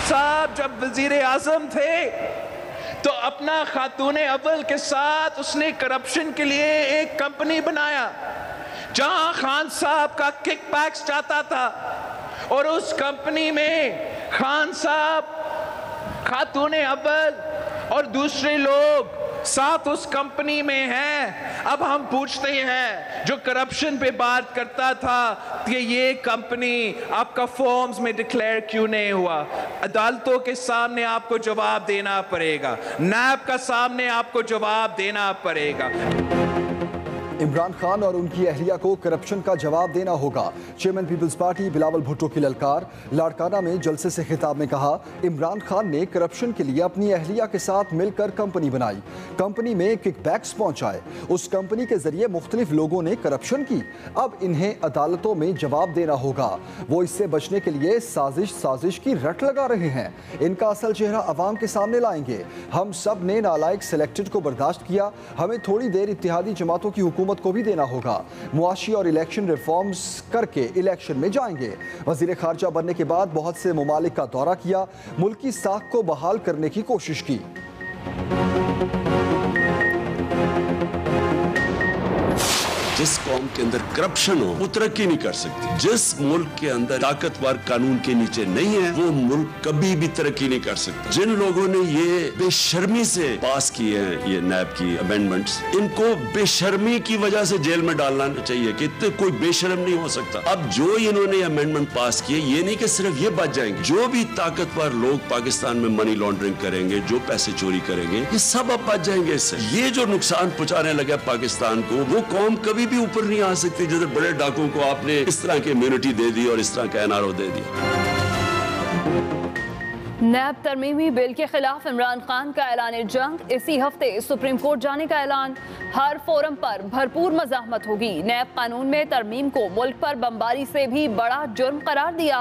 साहब जब वजीर आजम थे तो अपना खातून अव्वल के साथ उसने करप्शन के लिए एक कंपनी बनाया जहां खान साहब का किकबैक्स जाता था, और उस कंपनी में खान साहब, खातून अव्वल और दूसरे लोग साथ उस कंपनी में हैं। अब हम पूछते हैं जो करप्शन पे बात करता था कि ये कंपनी आपका फॉर्म्स में डिक्लेयर क्यों नहीं हुआ, अदालतों के सामने आपको जवाब देना पड़ेगा, नैब का सामने आपको जवाब देना पड़ेगा। इमरान खान और उनकी अहलिया को करप्शन का जवाब देना होगा। Chairman peoples party Bilawal Bhutto की ललकार। लाड़काना में जलसे से खिताब में कहा, इमरान खान ने करप्शन के लिए अपनी अहलिया के साथ मिलकर कंपनी बनाई, कंपनी में किकबैक्स पहुंचाए, उस कंपनी के जरिए मुख्तलिफ लोगों ने करप्शन की। अब इन्हें अदालतों में जवाब देना होगा। वो इससे बचने के लिए साजिश की रट लगा रहे हैं। इनका असल चेहरा अवाम के सामने लाएंगे। हम सब ने नालायक सिलेक्टेड को बर्दाश्त किया, हमें थोड़ी देर इत्तेहादी जमातों की हुकूमत को भी देना होगा। मुआशी और इलेक्शन रिफॉर्म्स करके इलेक्शन में जाएंगे। वजीर खारजा बनने के बाद बहुत से ममालिक का दौरा किया, मुल्क की साख को बहाल करने की कोशिश की। जिस कौम के अंदर करप्शन हो वो तरक्की नहीं कर सकती। जिस मुल्क के अंदर ताकतवर कानून के नीचे नहीं है वो मुल्क कभी भी तरक्की नहीं कर सकता। जिन लोगों ने ये बेशर्मी से पास किए हैं ये नैब की अमेंडमेंट्स, इनको बेशर्मी की वजह से जेल में डालना चाहिए कि इतने कोई बेशर्म नहीं हो सकता। अब जो इन्होंने अमेंडमेंट पास किए, ये नहीं कि सिर्फ ये बच जाएंगे, जो भी ताकतवर लोग पाकिस्तान में मनी लॉन्ड्रिंग करेंगे, जो पैसे चोरी करेंगे, ये सब अब बच जाएंगे इससे। ये जो नुकसान पहुंचाने लगा पाकिस्तान को, वो कौम कभी भी ऊपर नहीं आ सकती जिधर बड़े डाकुओं को आपने इस तरह की इम्यूनिटी दे दी और इस तरह का एनआरओ दे दिया। नैब तरमीमी बिल के खिलाफ इमरान खान का ऐलान जंग। इसी हफ्ते सुप्रीम कोर्ट जाने का ऐलान। हर फोरम पर भरपूर मज़ाहमत होगी। नैब कानून में तरमीम को मुल्क पर बमबारी से भी बड़ा जुर्म करार दिया।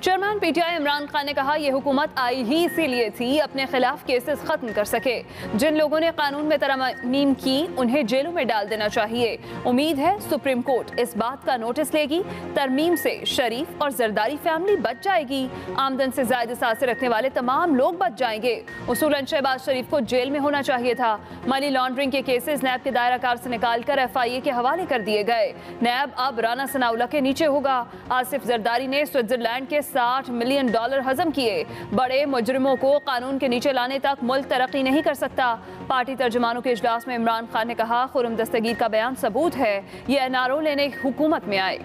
चेयरमैन पीटीआई इमरान खान ने कहा, यह हुकूमत आई ही इसीलिए थी अपने खिलाफ केसेस खत्म कर सके। जिन लोगों ने कानून में तरमीम की उन्हें जेलों में डाल देना चाहिए। उम्मीद है सुप्रीम कोर्ट इस बात का नोटिस लेगी। तरमीम से शरीफ और जरदारी फैमिली बच जाएगी। आमदन से ज्यादा सासे रखने वाले तमाम लोग बच जाएंगे। उसूलन शहबाज शरीफ को जेल में होना चाहिए था। मनी लॉन्ड्रिंग के केसेस नैब के दायरा कार से निकालकर FIA के हवाले कर दिए गए। नैब अब राना सनाउल्लाह के नीचे होगा। आसिफ जरदारी ने स्विट्जरलैंड के $60 मिलियन हजम किए। बड़े मुजरिमों को कानून के नीचे लाने तक मुल्क तरक्की नहीं कर सकता। पार्टी तर्जुमानों के इजलास में इमरान खान ने कहा, खुर्रम दस्तगीर का बयान सबूत है ये NRO लेने हुकूमत में आए।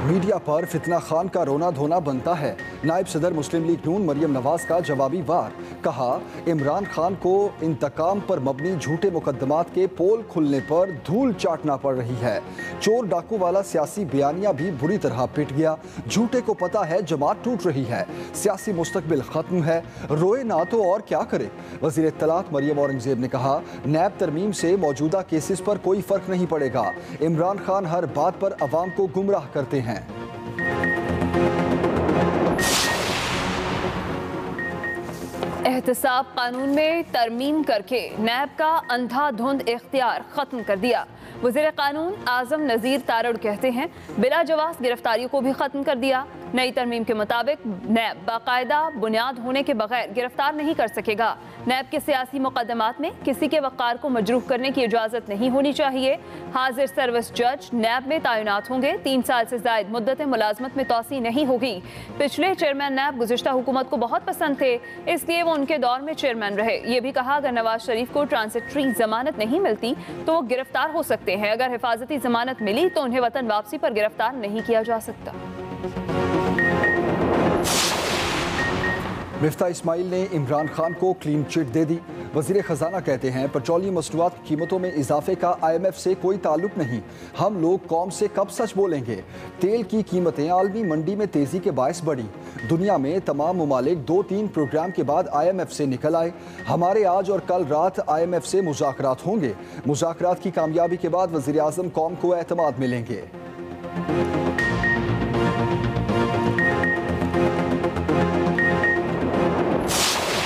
मीडिया पर फितना खान का रोना धोना बनता है। नायब सदर मुस्लिम लीग नून मरियम नवाज का जवाबी वार। कहा, इमरान खान को इंतकाम पर मबनी झूठे मुकदमात के पोल खुलने पर धूल चाटना पड़ रही है। चोर डाकू वाला सियासी बयानिया भी बुरी तरह पिट गया। झूठे को पता है जमात टूट रही है, सियासी मुस्तकबिल खत्म है, रोए ना तो और क्या करे। वजीर इत्तलात मरियम औरंगजेब ने कहा, नैब तरमीम से मौजूदा केसेस पर कोई फर्क नहीं पड़ेगा। इमरान खान हर बात पर अवाम को गुमराह करते हैं। एहतसाब कानून में तरमीम करके नैब का अंधाधुंध इख्तियार खत्म कर दिया। वज़ीर कानून आज़म नज़ीर तारड़ कहते हैं, बिला जवाज़ गिरफ्तारियों को भी खत्म कर दिया। नई तरमीम के मुताबिक नैब बाकायदा बुनियाद होने के बगैर गिरफ्तार नहीं कर सकेगा। नैब के सियासी मुकदमात में किसी के वक़ार को मजरूह करने की इजाज़त नहीं होनी चाहिए। हाजिर सर्विस जज नैब में तैनात होंगे। 3 साल से ज़ायद मुद्दत मुलाजमत में तोसी नहीं होगी। पिछले चेयरमैन नैब गुज़िश्ता हुकूमत को बहुत पसंद थे, इसलिए वो उनके दौर में चेयरमैन रहे। ये भी कहा, अगर नवाज शरीफ को ट्रांसिटरी जमानत नहीं मिलती तो वो गिरफ्तार हो सकते हैं। अगर हिफाजती जमानत मिली तो उन्हें वतन वापसी पर गिरफ्तार नहीं किया जा सकता। मिफ्ता इस्माइल ने इमरान खान को क्लीन चिट दे दी। वज़ीर ख़जाना कहते हैं, पेट्रोलियम मसनूआत की कीमतों में इजाफे का IMF से कोई ताल्लुक नहीं। हम लोग कौम से कब सच बोलेंगे। तेल की कीमतें आलमी मंडी में तेज़ी के बायस बढ़ी। दुनिया में तमाम ममालिक 2-3 प्रोग्राम के बाद IMF से निकल आए। हमारे आज और कल रात IMF से मुज़ाकरात होंगे। मुज़ाकरात की कामयाबी के बाद वज़ीर आज़म कौम को एतमाद मिलेंगे।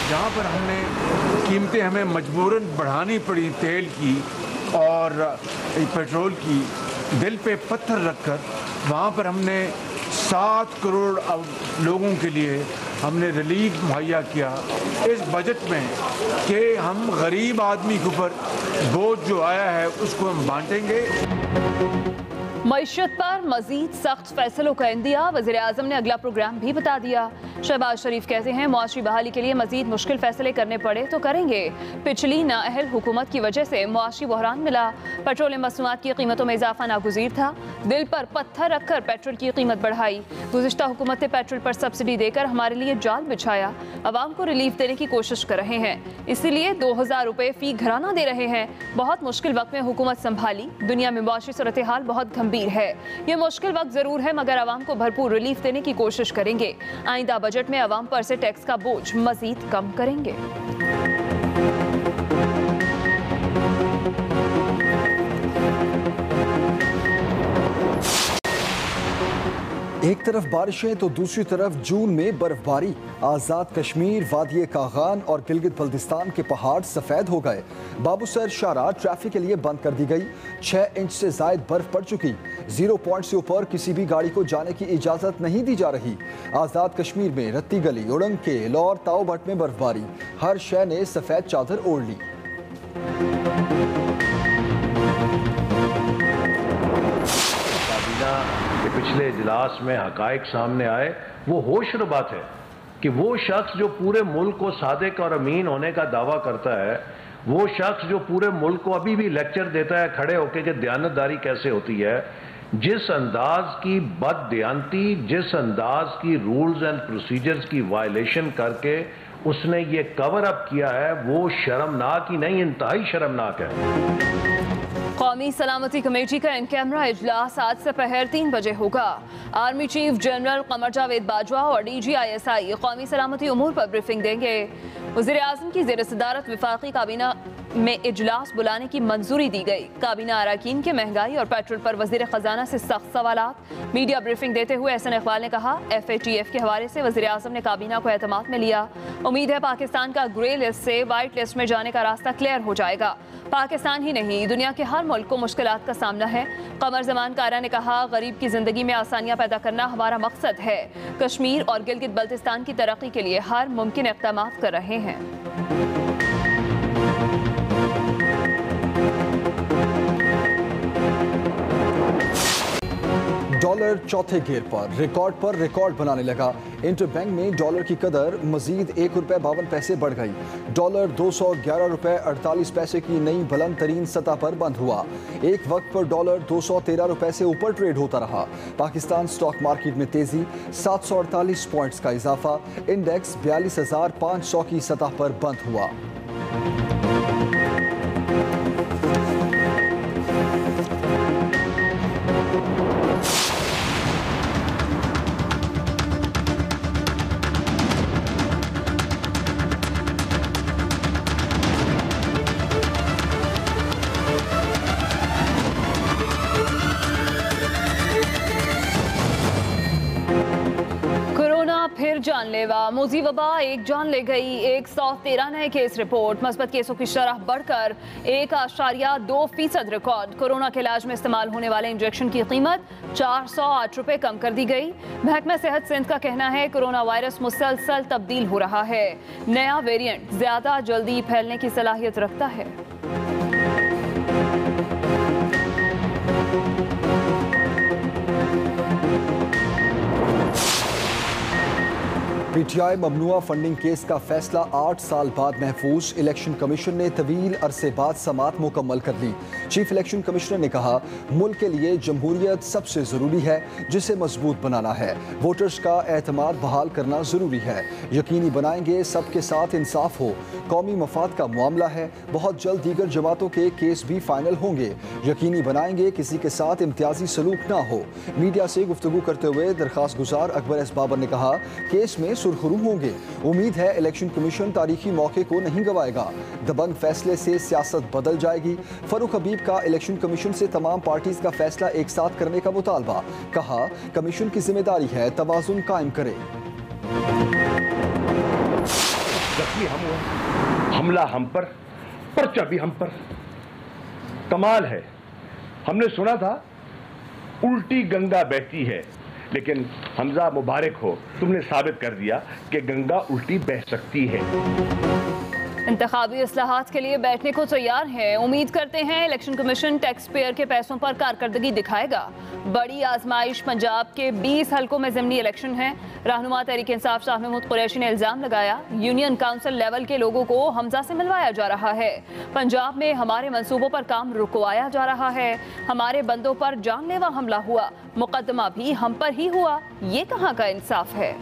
जहाँ पर हमने कीमतें हमें मजबूरन बढ़ानी पड़ी तेल की और पेट्रोल की, दिल पे पत्थर रखकर वहाँ पर हमने 7 करोड़ लोगों के लिए हमने रिलीफ मुहैया किया इस बजट में कि हम गरीब आदमी के ऊपर बोझ जो आया है उसको हम बांटेंगे। मईशत पर मजीद सख्त फैसलों का इंदिया, वज़ीर आज़म ने अगला प्रोग्राम भी बता दिया। शहबाज शरीफ कहते हैं मुआशी बहाली के लिए मजीद मुश्किल फैसले करने पड़े तो करेंगे। पिछली नाअहल हुकूमत की वजह से मुआशी बहरान मिला। पेट्रोलियम मसनूआत की कीमतों में इजाफा नागुज़ीर था। दिल पर पत्थर रखकर पेट्रोल की कीमत बढ़ाई। गुज़िश्ता हुकूमत ने पेट्रोल पर सब्सिडी देकर हमारे लिए जाल बिछाया। अवाम को रिलीफ देने की कोशिश कर रहे हैं, इसीलिए 2000 रुपये फी घराना दे रहे हैं। बहुत मुश्किल वक्त में हुकूमत संभाली। दुनिया में मुआशी सूरत हाल बहुत गंभीर है। ये मुश्किल वक्त जरूर है, मगर आवाम को भरपूर रिलीफ देने की कोशिश करेंगे। आइंदा बजट में आवाम पर से टैक्स का बोझ मजीद कम करेंगे। एक तरफ बारिशें तो दूसरी तरफ जून में बर्फबारी। आज़ाद कश्मीर, वादिये कागान और गिलगित बल्तिस्तान के पहाड़ सफ़ेद हो गए। बाबूसर शाहराह ट्रैफिक के लिए बंद कर दी गई। 6 इंच से जायद बर्फ पड़ चुकी। 0 पॉइंट से ऊपर किसी भी गाड़ी को जाने की इजाज़त नहीं दी जा रही। आज़ाद कश्मीर में रत्ती गली, उड़ंग केल और ताओ भट्ट में बर्फबारी। हर शय ने सफ़ेद चादर ओढ़ ली। पिछले इजलास में हकायक सामने आए, वो होशर बात है कि वो शख्स जो पूरे मुल्क को सादिक और अमीन होने का दावा करता है, वो शख्स जो पूरे मुल्क को अभी भी लेक्चर देता है खड़े होकर कि दयानतदारी कैसे होती है, जिस अंदाज की बददयानती, जिस अंदाज की रूल्स एंड प्रोसीजर्स की वायलेशन करके उसने ये कवर अप किया है, वो शर्मनाक ही नहीं, इंतहाई शर्मनाक है। कौमी सलामती कमेटी का इन कैमरा इजलास आज से पहर 3 बजे होगा। Army chief general Qamar Javed Bajwa और DGISI कौमी सलामती उमूर पर ब्रीफिंग देंगे। वज़ीर आज़म की ज़ेर सदारत वफाकी काबीना में इजलास बुलाने की मंजूरी दी गई। काबीना अरकान के महंगाई और पेट्रोल पर वज़ीर ख़जाना से सख्त सवालात। मीडिया ब्रीफिंग देते हुए एहसन इकबाल ने कहा, FATF के हवाले से वज़ीर आज़म ने काबीना को एतमाद में लिया। उम्मीद है पाकिस्तान का ग्रे लिस्ट से वाइट लिस्ट में जाने का रास्ता क्लियर हो जाएगा। पाकिस्तान ही नहीं, दुनिया के हर मुल्क को मुश्किलात का सामना है। कमर ज़मान कारा ने कहा, गरीब की जिंदगी में आसानियाँ पैदा करना हमारा मकसद है। कश्मीर और गिलगित बल्तिस्तान की तरक्की के लिए हर मुमकिन इक़दाम कर रहे हैं। डॉलर चौथे गियर पर रिकॉर्ड बनाने लगा। इंटरबैंक में डॉलर की कदर मजीद 1 रुपये 52 पैसे बढ़ गई। डॉलर 211 रुपये 48 पैसे की नई बुलंद तरीन सतह पर बंद हुआ। एक वक्त पर डॉलर 213 रुपये से ऊपर ट्रेड होता रहा। पाकिस्तान स्टॉक मार्केट में तेजी, 748 पॉइंट्स का इजाफा। इंडेक्स 42,500 की सतह पर बंद हुआ। फिर जानलेवा, मोजी वबा एक जान ले गई। 113 नए केस रिपोर्ट। मस्बत केसों की शरह बढ़कर 1.2% रिकॉर्ड। कोरोना के इलाज में इस्तेमाल होने वाले इंजेक्शन की कीमत 408 रुपये कम कर दी गई। महकमा सेहत सिंध का कहना है कोरोना वायरस मुसलसल तब्दील हो रहा है। नया वेरिएंट ज्यादा जल्दी फैलने की सलाहियत रखता है। PTI ममनुआ फंडिंग केस का फैसला 8 साल बाद महफूज। इलेक्शन कमीशन ने तवील अरसे बाद समात मुकम्मल कर ली। चीफ इलेक्शन कमिश्नर ने कहा, मुल्क के लिए जमहूरियत सबसे ज़रूरी है, जिसे मजबूत बनाना है। वोटर्स का एतमाद बहाल करना ज़रूरी है। यकीनी बनाएंगे सबके साथ इंसाफ हो। कौमी मफाद का मामला है। बहुत जल्द दीगर जमातों के केस भी फाइनल होंगे। यकीनी बनाएंगे किसी के साथ इम्तियाजी सलूक ना हो। मीडिया से गुफ्तगू करते हुए दरख्वास्त गुजार अकबर एस बाबर ने कहा, केस में सुरखरू होंगे। उम्मीद है इलेक्शन कमीशन तारीखी मौके को नहीं गवाएगा। दबंग फैसले से सियासत बदल जाएगी। फरूक हबीब का इलेक्शन कमीशन से तमाम पार्टीज का फैसला एक साथ करने का मुतालबा। कहा, कमीशन की जिम्मेदारी है तवाजुन कायम करे। जख्मी हम हुए, हमला हम पर, पर्चा भी हम पर। कमाल है, हमने सुना था उल्टी गंगा बहती है, लेकिन हमजा मुबारक हो, तुमने साबित कर दिया कि गंगा उल्टी बह सकती है। इंतखाबी इस्लाहात के लिए बैठने को तैयार है। उम्मीद करते हैं इलेक्शन कमीशन टैक्स पेयर के पैसों पर कारकर्दगी दिखाएगा। बड़ी आजमाइश पंजाब के 20 हलकों में ज़िमनी इलेक्शन है। रहनुमा तहरीक इंसाफ शाह महमूद कुरैशी ने इल्ज़ाम लगाया, यूनियन काउंसिल लेवल के लोगों को हमजा से मिलवाया जा रहा है। पंजाब में हमारे मंसूबों पर काम रुकवाया जा रहा है। हमारे बंदों पर जानलेवा हमला हुआ, मुकदमा भी हम पर ही हुआ। ये कहाँ का इंसाफ है?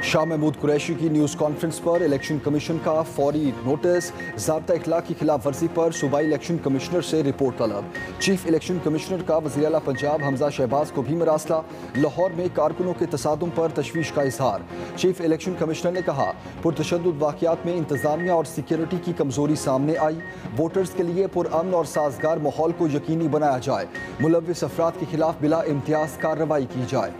शाह महमूद कुरैशी की न्यूज़ कॉन्फ्रेंस पर इलेक्शन कमीशन का फौरी नोटिस, ज़ाब्ता इखलाक की खिलाफ वर्जी पर सूबाई इलेक्शन कमिश्नर से रिपोर्ट तलब। चीफ इलेक्शन कमिश्नर का वज़ीर आला पंजाब हमजा शहबाज को भी मरासला। लाहौर में कारकुनों के तसादुम पर तशवीश का इजहार। चीफ इलेक्शन कमिश्नर ने कहा, पुरतशद्दुद वाक़यात में इंतजामिया और सिक्योरिटी की कमजोरी सामने आई। वोटर्स के लिए पुरअमन और साजगार माहौल को यकीनी बनाया जाए। मुलव्विस अफराद के खिलाफ बिला इम्तियाज कार्रवाई की जाए।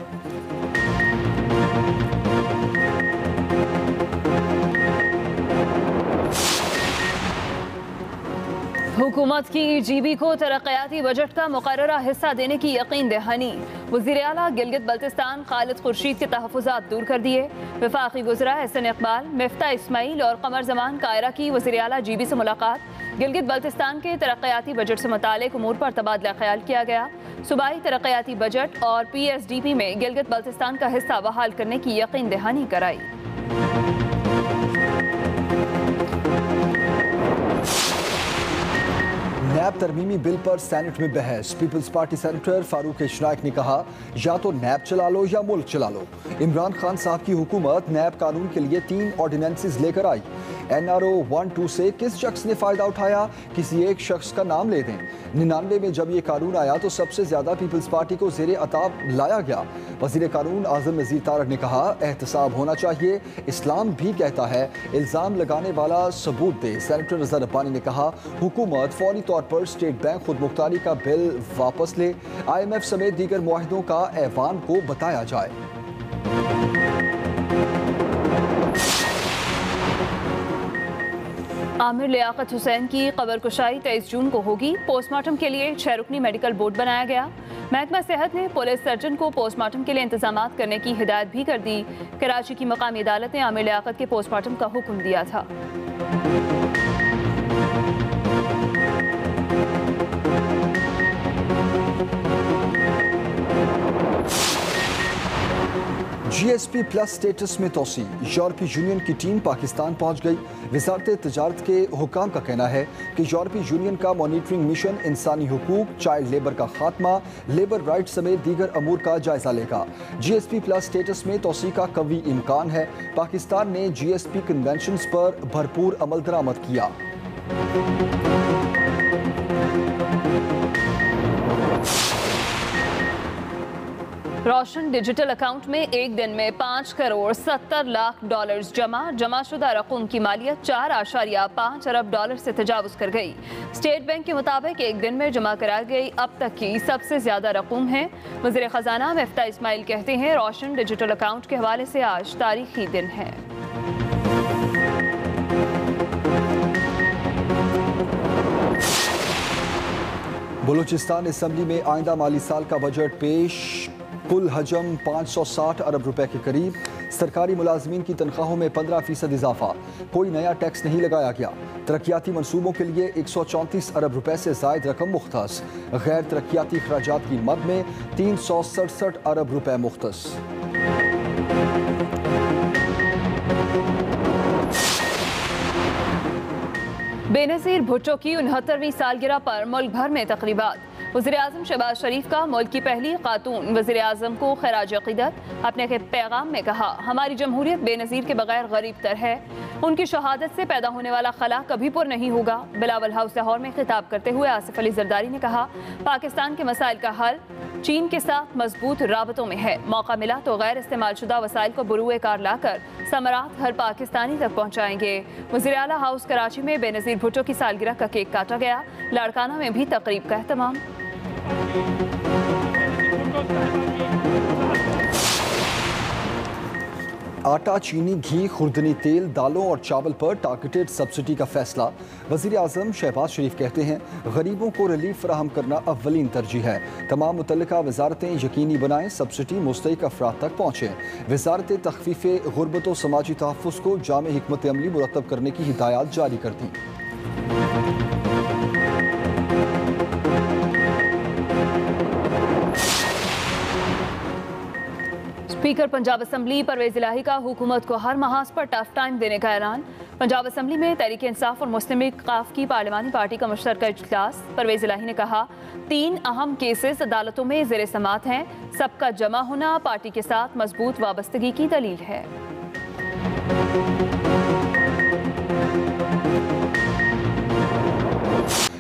हुकूमत की जीबी को तरक्याती बजट का मुकर्ररा हिस्सा देने की यकीन दहानी। वज़ीर आला गिलगित बल्तिस्तान खालिद खुर्शीद के तहफ़्फ़ुज़ात दूर कर दिए। वफाकी वज़रा एहसन इकबाल, मिफ्ता इस्माइल और कमर जमान कायरा की वज़ीर आला जीबी से मुलाकात। गिलगित बल्तिस्तान के तरक्याती बजट से मुतालिक उमूर पर तबादला ख्याल किया गया। सूबाई तरक्याती बजट और PSDP में गिलगित बल्तिस्तान का हिस्सा बहाल करने की यकीन दहानी कराई। नैब तरमीमी बिल पर सेनेट में बहस। Peoples party senator Farooq Ishraq ने कहा, या तो नैब चला लो या मुल्क चला लो। इमरान खान साहब की हुकूमत नैब कानून के लिए 3 ऑर्डिनेंसेस लेकर आई। NRO 1-2 से किस शख्स ने फ़ायदा उठाया? किसी एक शख्स का नाम ले दें। 99 में जब ये कानून आया तो सबसे ज़्यादा पीपल्स पार्टी को ज़ेरे अताब लाया गया। वज़ीर कानून आज़म नज़ीर तारक ने कहा, एहतसाब होना चाहिए। इस्लाम भी कहता है इल्ज़ाम लगाने वाला सबूत दे। सेनेटर रज़ा रब्बानी ने कहा, हुकूमत फौरी तौर पर स्टेट बैंक खुद मुख्तारी का बिल वापस ले। IMF समेत दीगर मुआहिदों का ऐवान को बताया जाए। आमिर लियाकत हुसैन की कब्र कुशाई 23 जून को होगी। पोस्टमार्टम के लिए 6 रुकनी मेडिकल बोर्ड बनाया गया। महकमा सेहत ने पुलिस सर्जन को पोस्टमार्टम के लिए इंतजामात करने की हिदायत भी कर दी। कराची की मकामी अदालत ने आमिर लियाकत के पोस्टमार्टम का हुक्म दिया था। GSP प्लस स्टेटस में तोसी। यूरोपीय यूनियन की टीम पाकिस्तान पहुंच गई। वजारत तजारत के हुकाम का कहना है कि यूरोपीय यूनियन का मॉनिटरिंग मिशन इंसानी हुकूक, चाइल्ड लेबर का खात्मा, लेबर राइट समेत दीगर अमूर का जायजा लेगा। GSP प्लस स्टेटस में तोसी का कवी इम्कान है। पाकिस्तान ने GSP कन्वेंशन पर भरपूर अमल दरामद किया। रोशन डिजिटल अकाउंट में एक दिन में 5 करोड़ 70 लाख डॉलर्स जमा शुदा रकूम की मालियत 4.5 अरब डॉलर से तजावुज कर गई। स्टेट बैंक के मुताबिक एक दिन में जमा कराई गई अब तक की सबसे ज्यादा रकूम है। वज़ीर खजाना मिफ्ता इस्माइल कहते हैं, रोशन डिजिटल अकाउंट के हवाले से आज तारीखी दिन है। बलूचिस्तान असम्बली में आइंदा माली साल का बजट पेश। कुल हजम 560 अरब रुपए के करीब। सरकारी मुलाजमीन की तनख्वाहों में 15% इजाफा। कोई नया टैक्स नहीं लगाया गया। तरक्याती मनसूबों के लिए 134 अरब रुपए से जायद रकम मुख्तस। गैर तरक्याती खर्चात की मद में 367 अरब रुपए मुख्तस। बेनज़ीर भुट्टो की 69वीं सालगिरह पर मुल्क भर में तकरीबात। वज़ीर-ए-आज़म शहबाज शरीफ का मुल्क की पहली खातून वज़ीर-ए-आज़म को खराज अक़ीदत। अपने के पैगाम में कहा, हमारी जमहूरियत बेनज़ीर के बगैर गरीब तर है। उनकी शहादत से पैदा होने वाला खला कभी पुर नहीं होगा। बिलावल हाउस लाहौर में खिताब करते हुए आसिफ अली जरदारी ने कहा, पाकिस्तान के मसाइल का हल चीन के साथ मजबूत राबतों में है। मौका मिला तो गैर इस्तेमाल शुदा वसाइल को बुरुए कार लाकर समरात हर पाकिस्तानी तक पहुँचाएंगे। वज़ीर आला हाउस कराची में बेनज़ीर भुट्टो की सालगिरह का केक काटा गया। लाड़काना में भी तकरीब का एहतमाम। आटा, चीनी, घी, खुर्दनी तेल, दालों और चावल पर टारगेटेड सब्सिडी का फैसला। वज़ीर आज़म शहबाज शरीफ कहते हैं गरीबों को रिलीफ फराहम करना अव्वलीन तरजीह है। तमाम मुतल्लिका वजारतें यकीनी बनाएं सब्सिडी मुस्तहिक अफराद तक पहुँचे। वजारत तखफीफ़ गुर्बत व समाजी तहफ़्फ़ुज़ को जामे हिकमत अमली मुरतब करने की हिदायत जारी कर दी। स्पीकर पंजाब असम्बली परवेज इलाही का हुकूमत को हर महाज पर टफ टाइम देने का ऐलान। पंजाब असम्बली में तहरीक इंसाफ और मुस्लिम लीग काफ की पार्लिमानी पार्टी का मुश्तरका इजलास। परवेज इलाही ने कहा 3 अहम केसेस अदालतों में ज़ेरे समात हैं। सबका जमा होना पार्टी के साथ मजबूत वाबस्तगी की दलील है।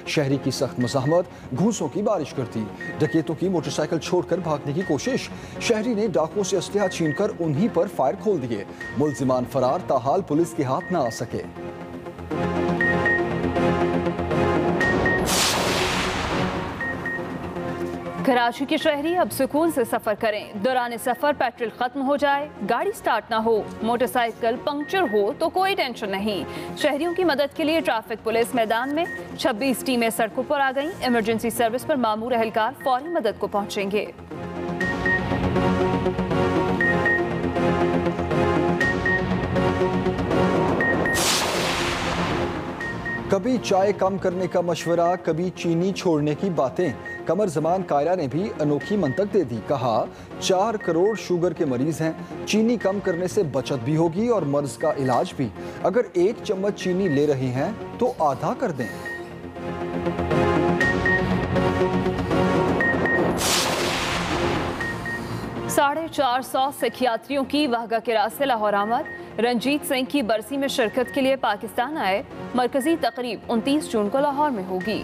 शहरी की सख्त मुज़ाहमत, घूसों की बारिश करती, डकैतों की मोटरसाइकिल छोड़कर भागने की कोशिश। शहरी ने डाकुओं से असलहा छीनकर उन्हीं पर फायर खोल दिए। मुल्जिमान फरार, ताहाल पुलिस के हाथ न आ सके। कराची के शहरी अब सुकून से सफर करें। दौरान सफर पेट्रोल खत्म हो जाए, गाड़ी स्टार्ट ना हो, मोटरसाइकिल पंक्चर हो तो कोई टेंशन नहीं। शहरियों की मदद के लिए ट्रैफिक पुलिस मैदान में, 26 टीमें सड़कों पर आ गईं। इमरजेंसी सर्विस पर मामूर एहलकार फौरी मदद को पहुंचेंगे। कभी चाय कम करने का मशवरा, कभी चीनी छोड़ने की बातें। कमर जमान कायरा ने भी अनोखी मंतक दे दी। कहा 4 करोड़ शुगर के मरीज हैं, चीनी कम करने से बचत भी होगी और मर्ज का इलाज भी। अगर 1 चम्मच चीनी ले रहे हैं तो आधा कर दें। साढ़े 400 सिखियात्रियों की वाहगा के रास्ते लाहौर आमद। रंजीत सिंह की बरसी में शिरकत के लिए पाकिस्तान आए। मरकजी तकरीब 29 जून को लाहौर में होगी।